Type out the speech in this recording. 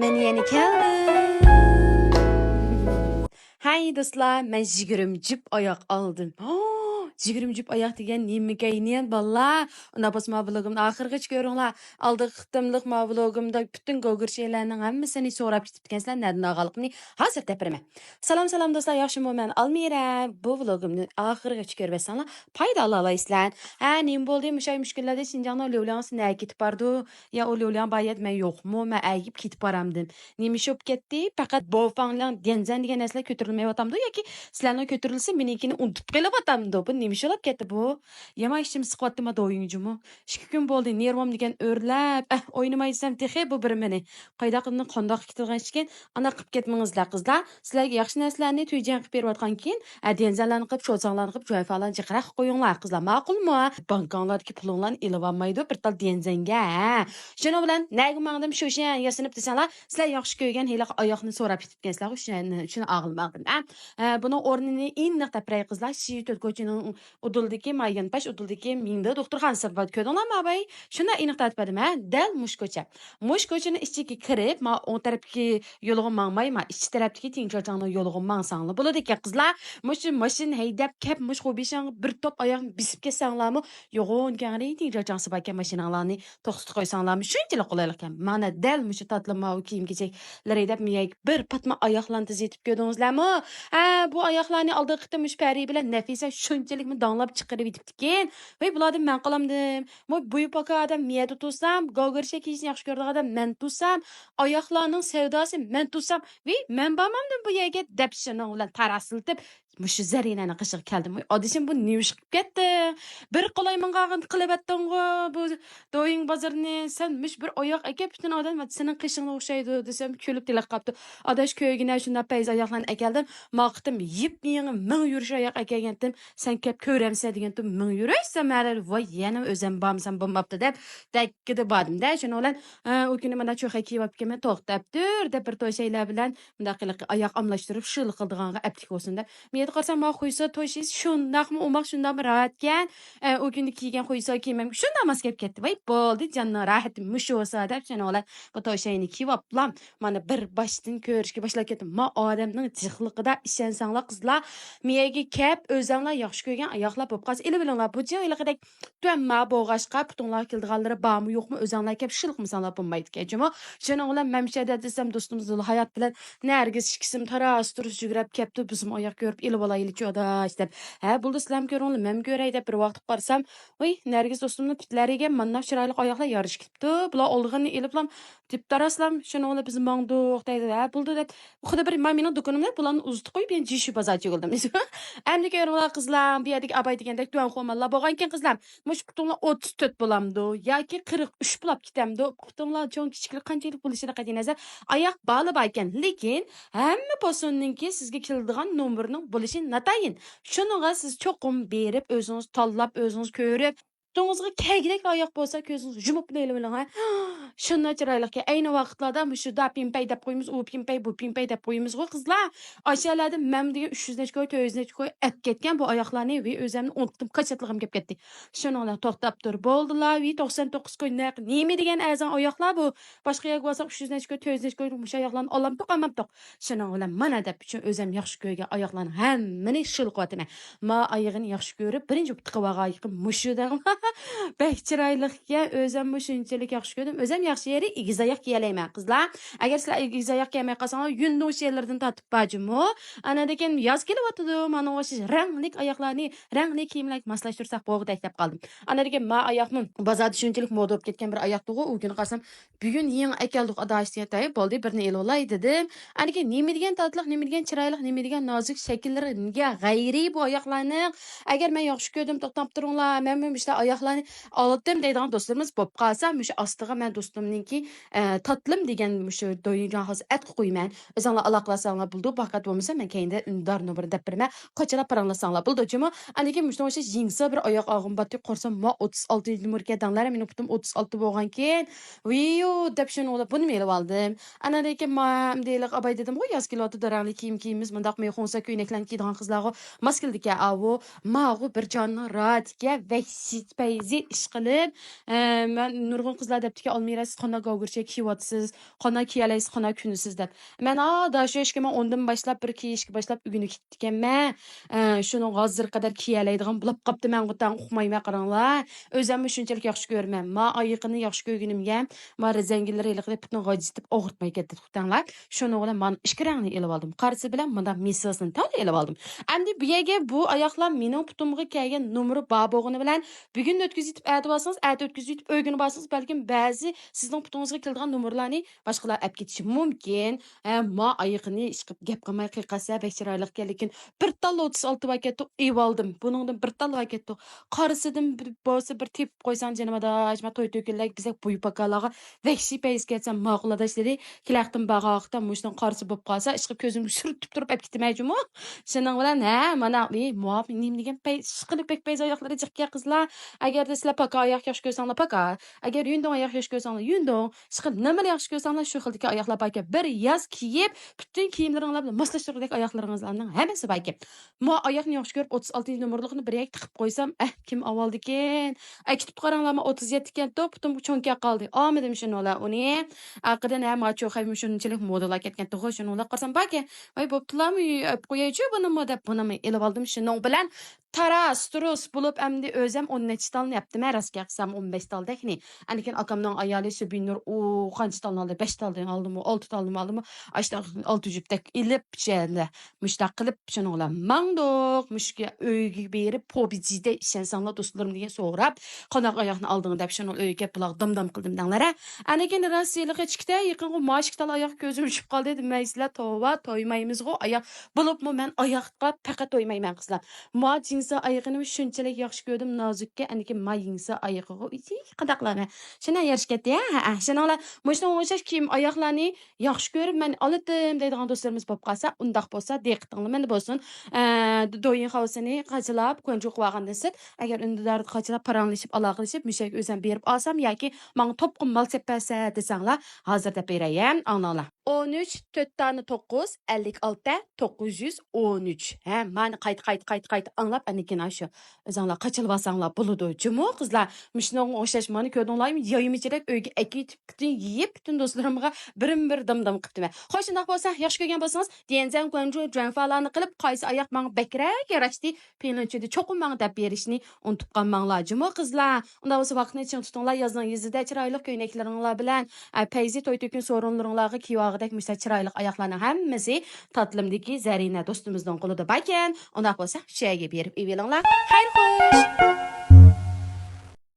Men yeni keldim. Hay dostlar, men jigirim jip ayak aldım. Jigirim jip ayak degen nimeге inen balla. Ona basma vlogumda ahirgacha ko'ringlar. Aldığı qitimliq ma vlogumda bütün gogir şeylerning hammasini so'rab ketibkensizlar. Nerdan olganligimni hozir tepiraman. Salam dostlar, yaxshimi? Men Almira. Bu vlogumni ahirgacha ko'ribsizlar. Foyda olasizlar. Ha, nim bo'ldi? Mushay mushkullarda Şinjanning Lyo'lyangsi nega ketib bordi? Ya o Lyo'lyang bayat men yo'qmi? Men ayib ketib boramdim. Nimish bo'lib ketdi? Faqat bofanglar denzan degan narsalar ko'tarilmayaptamdi yoki sizlarning ko'tarilsa menikini unutib qelayotamdi. Bu nimish olib ketdi bu? Yama ishim siqyaptimi doyingjimi? 2 kun bo'ldi nervam degan o'rlab, o'ynamaysam texi bu bir meni. Qayda qilib qandoq ketilgan ekan, ana qilib ketmingizlar qizlar. Sizlarga yaxshi narsalarni to'yjan qilib berayotgan keyin, denzanlarni qilib, cho'zanlarni qilib, joyfalarni chiqaraq qo'yinglar qizlar. Ma'qulmi? Bankanglardagi pulinglarni ilib olmaydi bir tal denzanga. Shuning bilan nega mangdim shoshan yasinib desanglar, sizlar yaxshi ko'rgan hela oyoqni so'rab ketibgansizlar, shuni og'ilmadim. Buni o'rnini aniq tapiray qizlar, Shiyot ko'chining uduldagi mayanpash uduldagi mingda doktorxonasi bor ko'rdinglarmi abay? Shuni aniq tapidim, dal mush ko'cha. Mush ko'chani ichiga kirib, ma o'ng tarafga yo'lga mangmay, ma ichki tarafdagi tinchorchangning yo'lga mangsanglar bo'ladi ekan qizlar. Mush mashin haydab kep mush xobishang bir top oyoqni bisib ketsanglarmi, yo'g'on gangri tinchorchangsi bor ekan mashinanglarni to'xtatib qo'ysanglarmi, shunchalik qulaylik ekan. Mana dal mush tatli mav kiyim-kechaklar deb miyag bir patma oyoqlarni tizitib ko'rdingizlarmi? Bu oyoqlarni oldiga qitimish pari bilan Nafisa shunchalikmi danglab chiqarib yetibdikin. Voy bularni men qilamdim. Moy buyu paka odam miyada tursam, gogircha kiyishni yaxshi ko'radigan odam men tursam, oyoqlarning savdosi men tursam, voy men bormamdim bu yerga deb shuni bilan tarasiltib mushu zarinani qishiq keldim. Odishim bu nivish qilib ketdi. Bir qolay mingag'in qilib etding'u bu doying bozorni sen mush bir oyoq aka butun odam sening qishingga o'xshaydi desam kulib tilab qapti. Adash ko'ygina shunda payz oyoqlarni akeldim. Maqtim yip yangi ming yurish oyoq akagandim. Sen kep ko'ramsan degandim. Ming yurishsa ma'lar voy yana o'zim bomsam bo'lmabdi deb dakkida bordim-da. Shuni bilan u kuni mana cho'xa kiyib olib kelman to'xtab tur deb bir to'y shaylar bilan bunday qilib oyoq amlashtirib shil qildiganga aplik bo'lsin deb. Men qarsam ma qo'ysa to'shiz shundaqmi umaq shundaqmi rahatgan. U kuni kiygan qo'ysa kiymam shunda mas kelib ketdi. Voy bo'ldi janna rahatim mush bo'lsa deb shuni bilan bu to'y shayni kiyib oliblam. Mana bir boshdan ko'rishga boshlab ketdim. Ma odamning jihliqida ishonsanglar qizlar, miyaga kep o'zinglar yaxshi ko'rgan oyoqlar bo'lib qolsa, ili bilinglar bu jihliqidek tuamma bo'g'ashqa putinglar keldiganlari bormi yo'qmi o'zinglar kep shilqmisanlar bo'lmaydi kechimi. Shuning bilan mamshada desam do'stimiz hayot bilan nargiz ishkisim taras turish jugrab kepti bizim oyoq ko'rib ilib olaylik cho'da deb. Buldi sizlar ko'ringlar, men ko'ray deb bir vaqt qarsam, voy nargiz do'stimning pitlariga mana chiroyli oyoqlar yorish ketdi. Bular oldig'ini iliblam deb taraslam shuni bilan biz mangduq deydi. Buldi deb xudo bir mening do'konimda bularni uzitib qo'yib men jishi bozorga yo'ldim. Endi ko'ringlar qizlar, bu yerdagi abay degandek tuan xo'mallar bo'lgan ekan qizlar. Mush putinglar 34 bo'lamdi yoki 43 bo'lib ketamdi. Putinglar cho'ng kichiklik qanchalik bo'lishini qat'iy nazar oyoq bog'li bor ekan. Lekin hamma posonninki sizga keladigan nomerning bo'lishi natayin. Shuningga siz cho'qim berib, o'zingiz tanlab, o'zingiz ko'rib, to'ng'izga kegrak oyoq bo'lsa, ko'zingizni yumib bilaylik. Shunday chiroyli ayni vaqtlarda mushu da pimpay deb qo'yamiz, u pimpay, bu pimpay deb qo'yamiz qizlar. Oshalarda men degan 300 nechka ko'y, 400 nechka ko'y et ketgan bu oyoqlarni va o'zimni unutdim, qachatligim kelib ketdi. Shuninglar to'xtab tur bo'ldilar, 99 ko'y nima degan azon oyoqlar bu. Boshqa yoq bo'lsa 300 nechka ko'y, 400 nechka ko'y mush oyoqlarni olam to'qamabdi. Shuning bilan mana deb uchun o'zim yaxshi ko'rgan oyoqlarni hammani shil qo'taman. Ma oyog'ini yaxshi ko'rib, birinchi tiqib olgan mushuda bek chiroyliga o'zim shunchalik yaxshi ko'rdim. O'zim yaxshi yeri egiz oyoq kiyalayman qizlar. Agar sizlar egiz oyoq kiymay qolsanglar, yundosh yerlardan tatib bajimo. Ana degan yoz kelyapti. Mana o'sha rangli oyoqlarni, rangli kiyimlar moslashtirsak bo'g'day deb qoldim. Ana degan ma oyoqni bozorda shunchalik moda bo'lib ketgan bir oyoq tug'i, u kuni qarsam, bugun yeng akaldiq adashtiya bo'ldi, birini elolay dedim. Ana degan nima degan tatliq, nima degan chiroyli, nima degan nozik shakllariga g'ayri bu oyoqlarni agar men yaxshi ko'rdim, to'xtab turinglar. Men işte oyoqlarni oldim deydigan do'stlarimiz bo'lib qolsa, mushu ostiga men do'stimninki tatlim degan mushu doyingan hozir et qo'yman. O'zinglar aloqalasanglar bo'ldi, faqat bo'lmasa men keyinda undar nomer deb beraman. Qachon paranglasanglar bo'ldi, jimo. Lekin mushu o'sha jingsa bir oyoq og'im batib qo'rsam, ma 36 nomerga danglar, men putim 36 bo'lgan keyin, viyo deb shuni olib buni melib oldim. Ana lekin men deylik abay dedim, "Qo'y yoz kelyapti, darangli kiyim kiyimiz, mundaq men xonsa ko'ynaklarni kiydigan qizlarga maskildika avu, ma'g'u bir jonni ratga va payzi ish qilib, men nurg'un qizlar debdiki, Almira siz qana gogurcha kiyotsiz, qana kiyalaysiz, qana kunisiz deb. Men da shu ishga men ondan boshlab bir kiyishga boshlab ugunib ketganman. Shuni hozir qadar kiyalaydigan bo'lib qopti, men qo'tan uqmayman qaranglar. O'zimni shunchalik yaxshi ko'rman. Ma oyiqini yaxshi ko'rganimga, ma rezangillari qilib butun g'ojitib og'ritmay ketdi tuqtanlar. Shuni bilan men ishkirangni elib oldim. Qarisi bilan menda misosini tavli elib oldim. Endi bu yerga bu oyoqlar mening putumga kelgan numeri bor bo'lgani bilan bugun o'tkazib aytib olsangiz, o'tkazib o'rganib olsangiz, balkim ba'zi sizning putingizga keladigan nomerlarni boshqalar olib ketishi mumkin. Ma oyiqini ish qilib gap qilmay qiqasa bek chiroyli ekan, lekin bir tal 36 vakatni ev oldim. Buningdan bir tal vakatni qarisidan bir bo'lsa bir tep qo'ysam janimada, ma to'y to'kinlar bizak buy pakalarga vahshiy payiz ketsam ma'quladashlari kilaqtim bag'oqda mushdan qarisi bo'lib qolsa, ishqib ko'zimga surtib turib olib ketmayjimi? Shuning bilan mana muop nim degan pay ishqilib pek payz oyoqlari jiqqa qizlar. Agar sizlar paka oyoq yaxshi ko'rsanglar paka, agar yundon oyoq yaxshi ko'rsanglar yundon, ishqil nima yaxshi ko'rsanglar shu xildagi oyoqlar paka bir yoz kiyib, butun kiyimlaringlar bilan moslashtirdek oyoqlaringizlarning hammasi paka. Mo oyoqni yaxshi ko'rib 36 nomerlikni bir yak tiqib qo'ysam, kim avoldi ekan? Kitib qaranglarmi 37 ekan, to'ptum cho'nka qoldi. Olmadim shuni uni. Aqidan ma cho'xay shunchalik modalar ketgan to'g'ri shuni qarsam paka. Voy bo'ptilarmi? Qo'yaychi buni deb buni elib oldim shuning bilan taras turus bo'lib amdi o'zim 10 necha talni yapdim rastga qilsam 15 taldakni anikin akamning ayoli Subinur u qancha talni oldi 5 taldan oldimi 6 talni oldimi ashta 6 jupdak ilib chenda mushtaq qilib shuni bilan mangdoq mushga uyga berib pobijide ishensanglar do'stlarim degan so'rab qanaq oyoqni olding deb shuni uyga buloq damdam qildim danglar anikin rossiyalik ichikda yaqin mashq tal oyoq ko'zim tushib qoldi demaysizlar tova to'ymaymizg'u oyoq bo'libmi men oyoqqa faqat to'ymayman qizlar ma jinsi oyoqini shunchalik yaxshi ko'rdim nozukka anikin ma jinsi oyoqiga qadaqlarni shuna yarishkatdi ha shunalar mushna o'xshash kiyim oyoqlarni yaxshi ko'rib men oldim deydigan do'stlarimiz bo'lib qolsa undaq bo'lsa deqiqtinglar menda bo'lsin do'yin havsini qachilab qo'njuq olgandan so'ng agar undar qachilab paranglashib aloqalashib mushak o'zim berib olsam yoki menga to'pqin mol sepasa desanglar hozir deb berayam ananglar 13 4 tane 9 56 913 ha mani qayt anglab anikin shu o'zinglar qachilib olsanglar bo'ladi jumo qizlar mishning o'xshash mani ko'rdinglarmi yoyimichirak uyga akitib butun yeb butun do'stlarimga birim bir damdam qilibdi xo'sh shundoq bo'lsa yaxshi ko'rgan bo'lsangiz denzan qo'nju janfalarni qilib qaysi oyoq menga bakrak yarashdi penanchida cho'qim menga deb berishni unutib qolmanglar jumo qizlar unda bo'lsa vaqtni ching tutinglar yozning yuzida chiroyli ko'ynaklaringlar bilan payzi to'y to'kin so'rinlaringlarga kiyog'idek mushta chiroyli oyoqlarning hammasi tatlimdiki zarina do'stimizning qo'lida ekan undaq bo'lsa shu yerga berib evilinglar xayr xo'sh